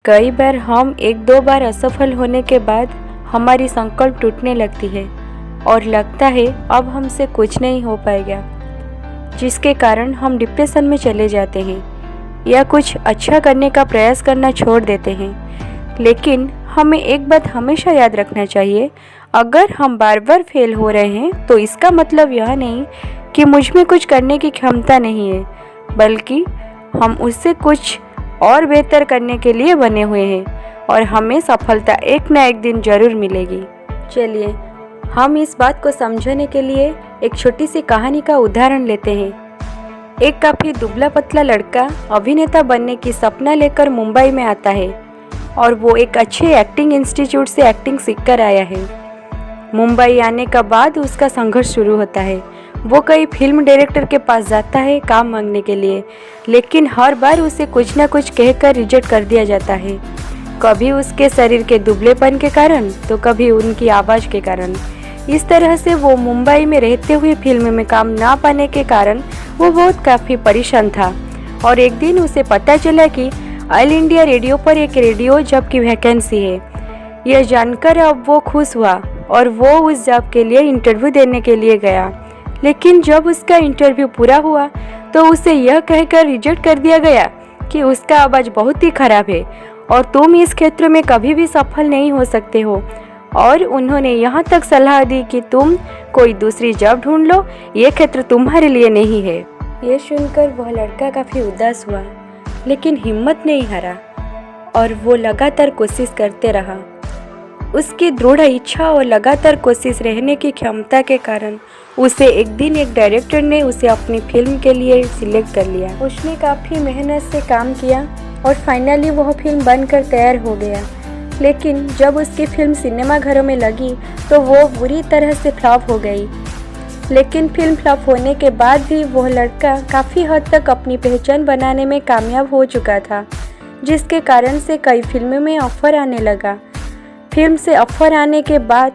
कई बार हम एक दो बार असफल होने के बाद हमारी संकल्प टूटने लगती है और लगता है अब हमसे कुछ नहीं हो पाएगा, जिसके कारण हम डिप्रेशन में चले जाते हैं या कुछ अच्छा करने का प्रयास करना छोड़ देते हैं। लेकिन हमें एक बात हमेशा याद रखना चाहिए, अगर हम बार बार फेल हो रहे हैं तो इसका मतलब यह नहीं कि मुझ में कुछ करने की क्षमता नहीं है, बल्कि हम उससे कुछ और बेहतर करने के लिए बने हुए हैं और हमें सफलता एक ना एक दिन जरूर मिलेगी। चलिए हम इस बात को समझने के लिए एक छोटी सी कहानी का उदाहरण लेते हैं। एक काफ़ी दुबला पतला लड़का अभिनेता बनने की सपना लेकर मुंबई में आता है और वो एक अच्छे एक्टिंग इंस्टीट्यूट से एक्टिंग सीखकर आया है। मुंबई आने के बाद उसका संघर्ष शुरू होता है। वो कई फिल्म डायरेक्टर के पास जाता है काम मांगने के लिए, लेकिन हर बार उसे कुछ ना कुछ कहकर रिजेक्ट कर दिया जाता है। कभी उसके शरीर के दुबलेपन के कारण तो कभी उनकी आवाज़ के कारण। इस तरह से वो मुंबई में रहते हुए फिल्म में काम ना पाने के कारण वो बहुत काफ़ी परेशान था। और एक दिन उसे पता चला कि ऑल इंडिया रेडियो पर एक रेडियो जॉब की वैकेंसी है। यह जानकर अब वो खुश हुआ और वो उस जॉब के लिए इंटरव्यू देने के लिए गया। लेकिन जब उसका इंटरव्यू पूरा हुआ तो उसे यह कहकर रिजेक्ट कर दिया गया कि उसका आवाज़ बहुत ही खराब है और तुम इस क्षेत्र में कभी भी सफल नहीं हो सकते हो। और उन्होंने यहाँ तक सलाह दी कि तुम कोई दूसरी जॉब ढूंढ लो, ये क्षेत्र तुम्हारे लिए नहीं है। ये सुनकर वह लड़का काफ़ी उदास हुआ, लेकिन हिम्मत नहीं हारा और वो लगातार कोशिश करते रहा। उसकी दृढ़ इच्छा और लगातार कोशिश रहने की क्षमता के कारण उसे एक दिन एक डायरेक्टर ने उसे अपनी फिल्म के लिए सिलेक्ट कर लिया। उसने काफ़ी मेहनत से काम किया और फाइनली वह फिल्म बनकर तैयार हो गया। लेकिन जब उसकी फिल्म सिनेमा घरों में लगी तो वो बुरी तरह से फ्लॉप हो गई। लेकिन फिल्म फ्लॉप होने के बाद भी वह लड़का काफ़ी हद तक अपनी पहचान बनाने में कामयाब हो चुका था, जिसके कारण से कई फिल्मों में ऑफर आने लगा। फिल्म से ऑफर आने के बाद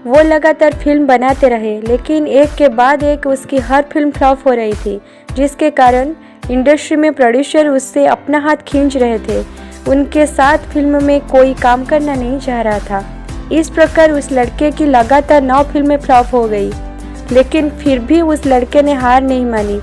वो लगातार फिल्म बनाते रहे, लेकिन एक के बाद एक उसकी हर फिल्म फ्लॉप हो रही थी, जिसके कारण इंडस्ट्री में प्रोड्यूसर उससे अपना हाथ खींच रहे थे। उनके साथ फिल्म में कोई काम करना नहीं चाह रहा था। इस प्रकार उस लड़के की लगातार 9 फिल्में फ्लॉप हो गई, लेकिन फिर भी उस लड़के ने हार नहीं मानी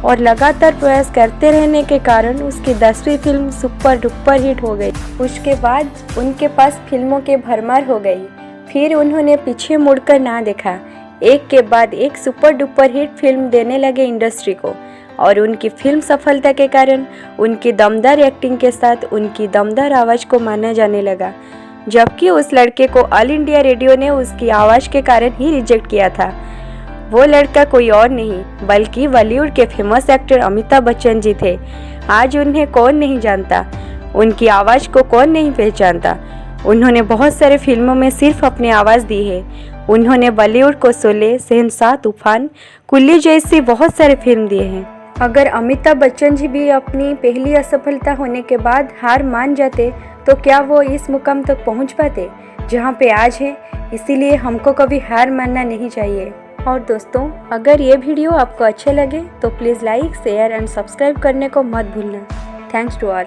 और लगातार प्रयास करते रहने के कारण उसकी 10वीं फिल्म सुपर डुपर हिट हो गई। उसके बाद उनके पास फिल्मों के भरमार हो गई। फिर उन्होंने पीछे मुड़कर ना देखा, एक के बाद एक सुपर डुपर हिट फिल्म देने लगे इंडस्ट्री को। और उनकी फिल्म सफलता के कारण उनकी दमदार एक्टिंग के साथ उनकी दमदार आवाज़ को माना जाने लगा, जबकि उस लड़के को ऑल इंडिया रेडियो ने उसकी आवाज़ के कारण ही रिजेक्ट किया था। वो लड़का कोई और नहीं बल्कि बॉलीवुड के फेमस एक्टर अमिताभ बच्चन जी थे। आज उन्हें कौन नहीं जानता, उनकी आवाज़ को कौन नहीं पहचानता। उन्होंने बहुत सारे फिल्मों में सिर्फ अपनी आवाज़ दी है। उन्होंने बॉलीवुड को शोले, शहंशाह, तूफान, कुल्ली जैसी बहुत सारे फिल्म दिए हैं। अगर अमिताभ बच्चन जी भी अपनी पहली असफलता होने के बाद हार मान जाते तो क्या वो इस मुकाम तक पहुंच पाते जहां पे आज है। इसीलिए हमको कभी हार मानना नहीं चाहिए। और दोस्तों, अगर ये वीडियो आपको अच्छे लगे तो please like, share and subscribe करने को मत भूलना। Thanks to all.